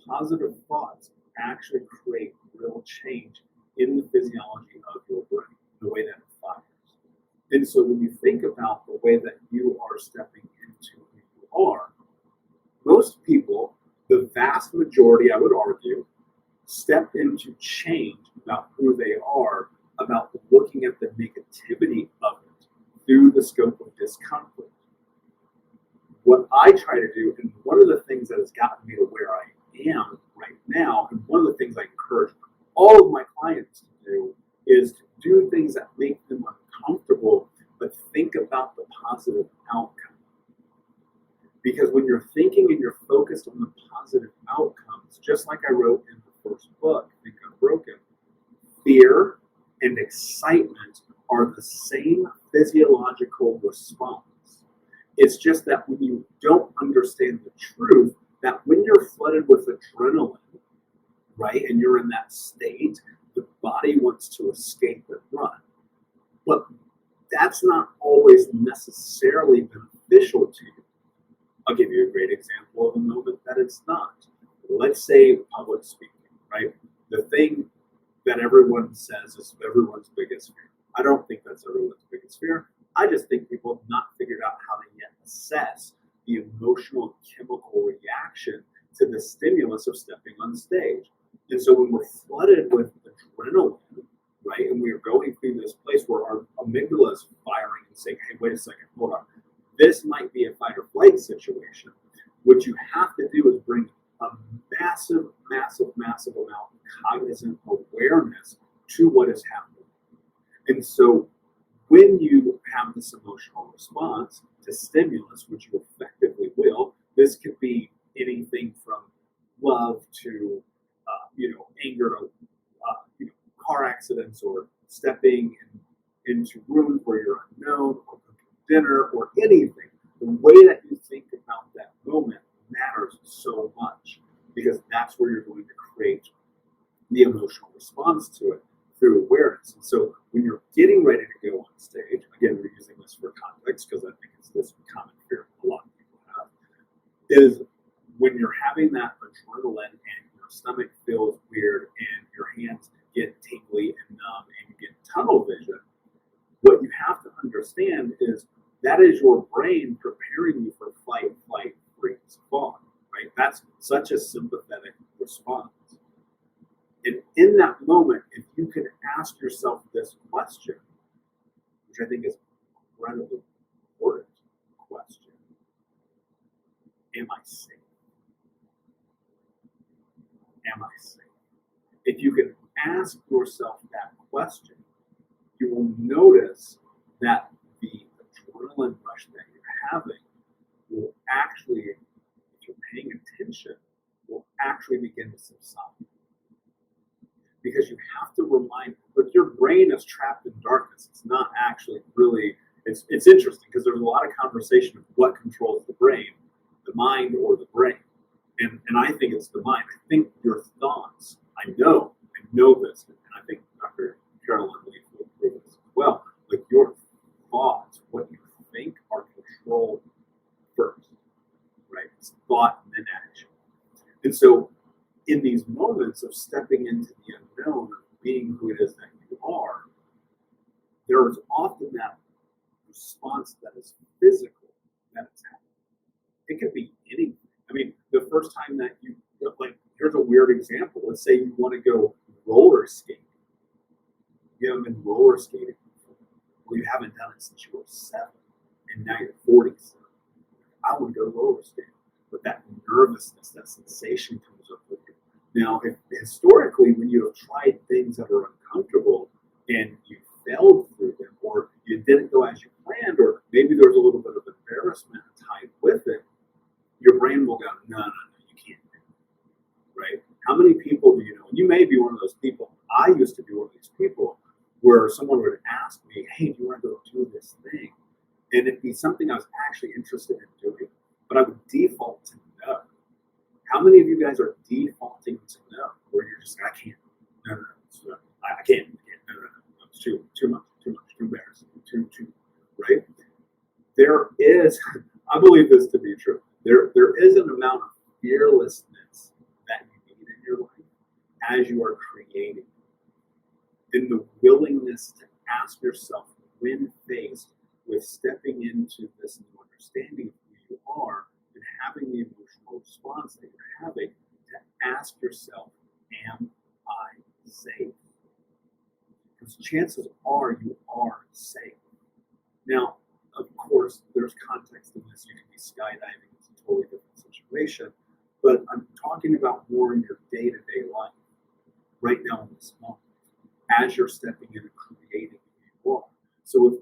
positive thoughts actually create real change in the physiology of your brain, the way that it fires. And so when you think about the way that you are stepping into who you are, most people, the vast majority, I would argue, step into change about who they are, about looking at the negativity of it through the scope of discomfort. What I try to do, and one of the things that has gotten me to where I am right now, and one of the things I encourage all of my clients to do, is to do things that make them uncomfortable, but think about the positive outcome. Because when you're thinking and you're focused on the positive outcomes, just like I wrote in the first book, Think Unbroken, fear and excitement are the same physiological response. It's just that when you don't understand the truth, that when you're flooded with adrenaline, right, and you're in that state, the body wants to escape and run. But that's not always necessarily beneficial to you. I'll give you a great example of a moment that it's not. Let's say public speaking, right? The thing that everyone says is everyone's biggest fear. I don't think that's everyone's biggest fear. I just think people have not figured out how to yet assess the emotional chemical reaction to the stimulus of stepping on stage. And so when we're flooded with adrenaline, right, and we're going through this place where our amygdala is firing and saying, hey, wait a second, hold on. This might be a fight or flight situation. What you have to do is bring a massive, massive, massive amount of cognizant awareness to what is happening. And so when you have this emotional response to stimulus, which you effectively will, this could be anything from love to, anger to, car accidents, or stepping into rooms where you're unknown, or cooking dinner, or anything. The way that you think about that moment matters so much, because that's where you're going to create the emotional response to it through awareness. And so when you're getting ready to go on stage, again, we're using this for context because I think it's this common fear a lot of people have, is when you're having that adrenaline and your stomach feels weird and your hands get tingly and numb and you get tunnel vision, what you have to understand is that is your brain preparing you for fight, flight, freeze, fawn, right? That's such a sympathetic response. And in that moment, if you can ask yourself this question, which I think is incredibly important question, am I safe? Am I safe? If you can ask yourself that question, you will notice that the adrenaline rush that you're having will actually, if you're paying attention, will actually begin to subside. Because you have to remind, look, your brain is trapped in darkness. It's not actually really, it's interesting because there's a lot of conversation of what controls the brain, the mind or the brain. And I think it's the mind. I think your thoughts, I know this, and I think Dr. Carolyn Leaf will prove this as well. Like your thoughts, what you think are controlled first, right? It's thought and then action. And so in these moments of stepping into the unknown, of being who it is that you are, there is often that response that is physical that is happening. It could be anything. I mean, the first time that you, like, here's a weird example. Let's say you want to go roller skating. You haven't been roller skating before, or you haven't done it since you were 7, and now you're 47. I want to go roller skating. But that nervousness, that sensation comes up with you. Now, if historically, when you have tried things that are uncomfortable and you failed through them, or you didn't go as you planned, or maybe there's a little bit of embarrassment tied with it, your brain will go, no, you can't do it, right? How many people do you know? And you may be one of those people. I used to be one of these people where someone would ask me, hey, do you want to go do this thing? And it'd be something I was actually interested in doing, but I would default to no. How many of you guys are defaulting to no, where you're just, I can't, no, I can't, no, it's too much, too embarrassing, too, right? There is, I believe this to be true, there is an amount of fearlessness that you as you are creating, and the willingness to ask yourself when faced with stepping into this new understanding of who you are and having the emotional response that you're having, to ask yourself, am I safe? Because chances are you are safe. Now, of course, there's context in this. You can be skydiving, it's a totally different situation. But I'm talking about more in your day-to-day life, right now in this moment, as you're stepping in and creating who you are. So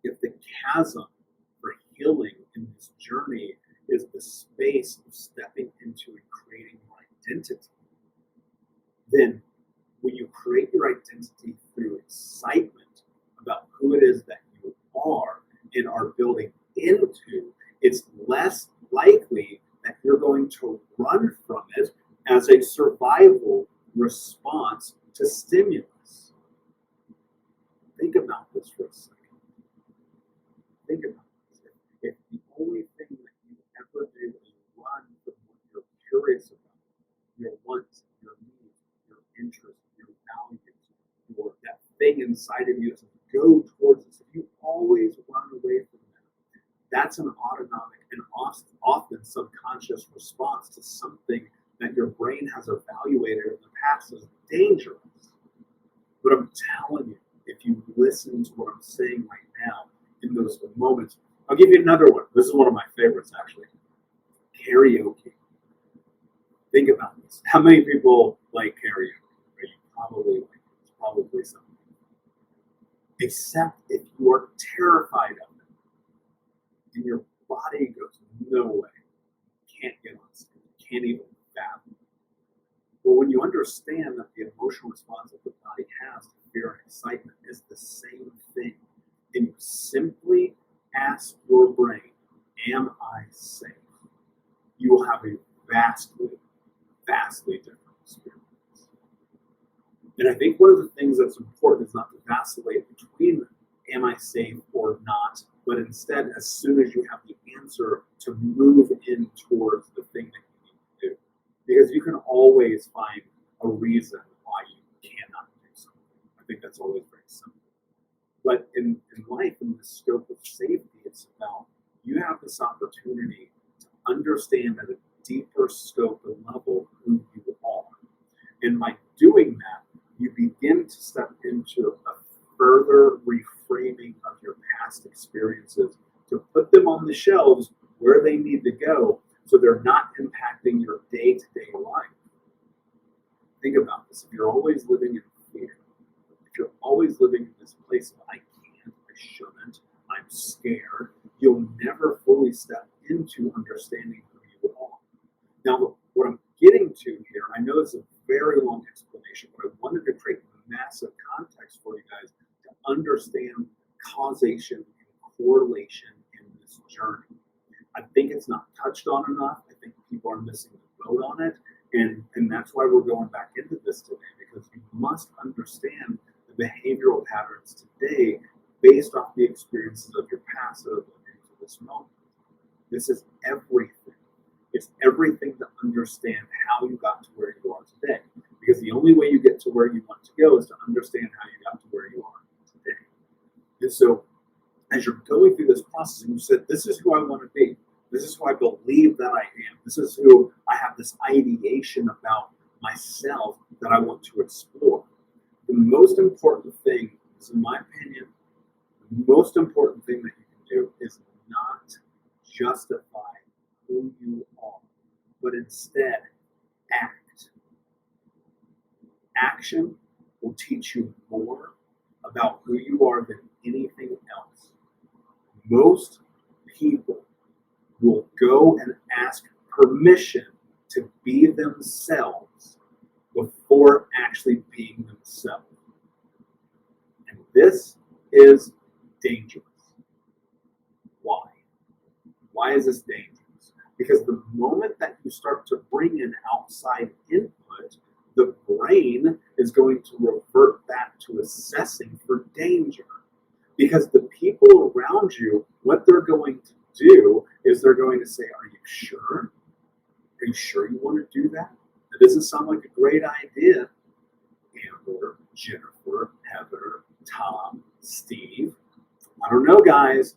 if the chasm for healing in this journey is the space of stepping into and creating your identity, then when you create your identity through excitement about who it is that you are and are building into, it's less likely that you're going to run from it as a survival response to stimulus. Think about this for a second. Think about this. If the only thing that you ever do is run from what you're curious about, your wants, your needs, your interests, your values, that thing inside of you to go towards this, if you always run away from that, that's an autonomic and often subconscious response to something that your brain has evaluated in the past as dangerous. But I'm telling you, if you listen to what I'm saying right now in those moments, I'll give you another one. This is one of my favorites, actually. Karaoke. Think about this. How many people like karaoke? You probably like it. It's probably something. Except if you are terrified of it, and your body goes, no way. Can't get on stage. Can't even fathom. Well, when you understand that the emotional response that the body has to fear and excitement is the same thing, and you simply ask your brain, am I safe? You will have a vastly different experience. And I think one of the things that's important is not to vacillate between am I safe or not, but instead, as soon as you have the answer, to move in towards the thing that you need to do. Because you can always find a reason why you cannot do something. I think that's always very simple. But in life, in the scope of safety, it's about you have this opportunity to understand at a deeper scope and level who you are. And by doing that, you begin to step into a further reframing of your past experiences to put them on the shelves where they need to go so they're not impacting your day-to-day life. Think about this. If you're always living in fear, if you're always living in this place of I can't, I shouldn't, I'm scared, you'll never fully step into understanding who you are. Now, what I'm getting to here, I know it's a very long explanation, but I wanted to create massive context for you guys to understand causation and correlation in this journey. I think it's not touched on enough. I think people are missing the boat on it. And that's why we're going back into this today, because you must understand the behavioral patterns today based off the experiences of your past that have led into this moment. This is everything. It's everything to understand how you got to where you are today. Because the only way you get to where you want to go is to understand how you got to where you are today. And so, as you're going through this process, and you said, this is who I want to be. This is who I believe that I am. This is who I have this ideation about myself that I want to explore. The most important thing, in my opinion, the most important thing that you can do is not justify who you are, but instead act. Action will teach you more about who you are than anything else. Most people will go and ask permission to be themselves before actually being themselves. And this is dangerous. Why? Why is this dangerous? Because the moment that you start to bring in outside input, the brain is going to revert back to assessing for danger. Because the people around you, what they're going to do is they're going to say, are you sure? Are you sure you want to do that? That doesn't sound like a great idea, Amber, Jennifer, Heather, Tom, Steve. I don't know, guys.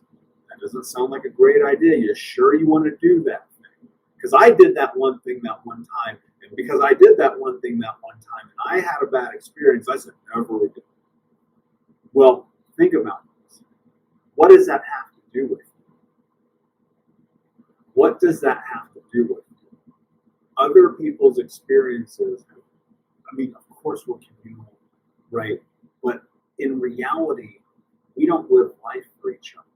That doesn't sound like a great idea. You sure you want to do that thing? Because I did that one thing that one time, and because I did that one thing that one time, and I had a bad experience, I said, never again. Well, think about this. What does that have to do with you? What does that have to do with you? Other people's experiences, I mean, of course we're communal, right? But in reality, we don't live life for each other.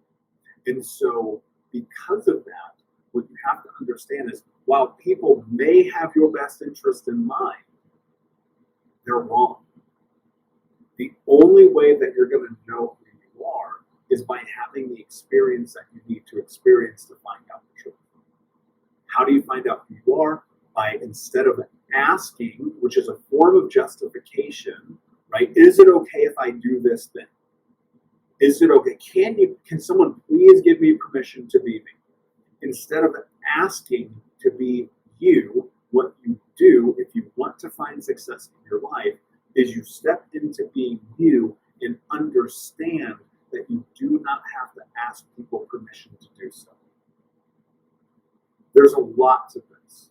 And so because of that, what you have to understand is while people may have your best interest in mind, they're wrong. The only way that you're going to know who you are is by having the experience that you need to experience to find out the truth. How do you find out who you are? By, instead of asking, which is a form of justification, right? Is it okay if I do this thing? Is it okay? Can someone please give me permission to be me? Instead of asking to be you, what you do if you want to find success in your life is you step into being you and understand that you do not have to ask people permission to do so. There's a lot to this.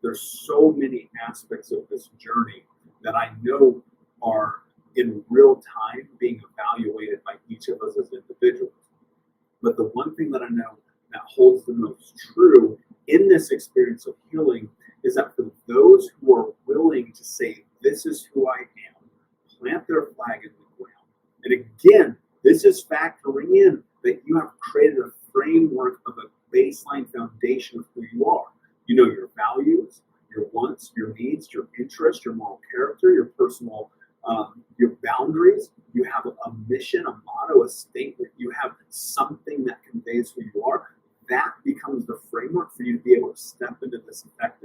There's so many aspects of this journey that I know are in real time being evaluated by each of us as individuals. But the one thing that I know that holds the most true in this experience of healing is that for those who are willing to say, this is who I am, plant their flag in the ground. And again, this is factoring in that you have created a framework of a baseline foundation of who you are. You know your values, your wants, your needs, your interests, your moral character, your personal, your boundaries. You have a mission, a motto, a statement. You have something that conveys who you are. That becomes the framework for you to be able to step into this effective